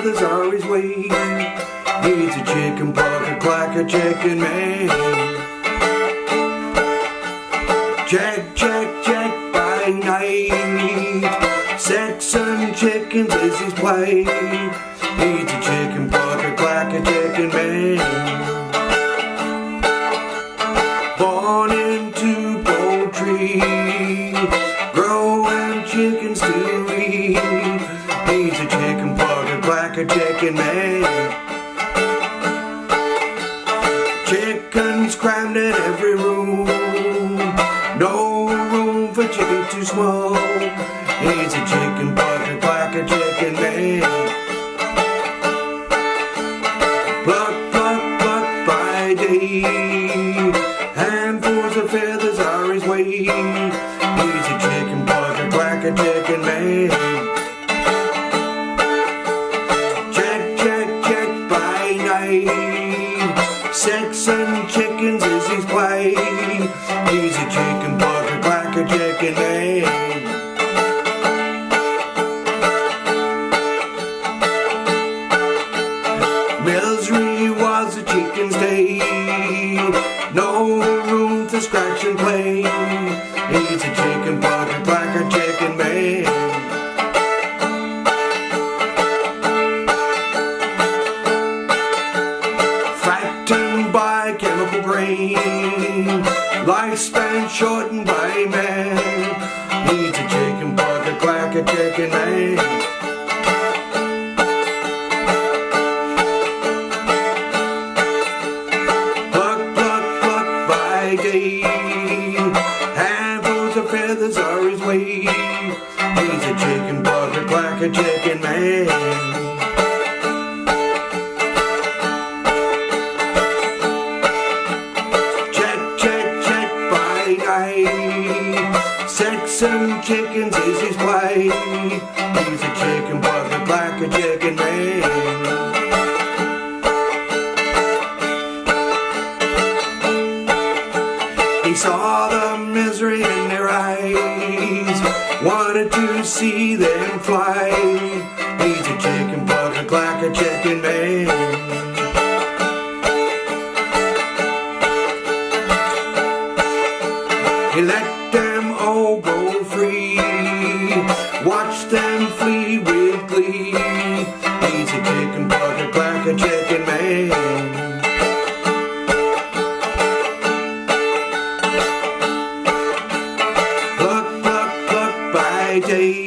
feathers are his way. He's a chicken plucker, clacker, checkin man. Check, check, check by night. Sex and chickens is his play. He's a chicken plucker, clacker, checkin man. Born into poultry, growing chickens to eat. He's a chicken plucker, clacker, checkin man. Chickens crammed in every room, no room for chicken too small. He's a chicken plucker, clacker, checkin man. Pluck, pluck, pluck by day, handfuls of feathers are his way. He's a chicken plucker, clacker, checkin man. Check, check, check by night. Sex and chickens is his play. He's a chicken plucker, clacker, checkin man. Misery was the chicken's day, no room to scratch and play. He's a chicken plucker, clacker, checkin man. Fattened by chemical grain, lifespan shortened by man. He's a chicken plucker, clacker, checkin man. Day, handfuls of feathers are his way. He's a chicken plucker, clacker, checkin man. Check, check, check by night. Sex and chickens is his play. He's a chicken plucker, clacker, checkin man. He saw the misery in their eyes, wanted to see them fly. He's a chicken plucker, clacker, checkin man. He let them all go free, watched them flee with glee. He's a chicken plucker, clacker, checkin man. Day,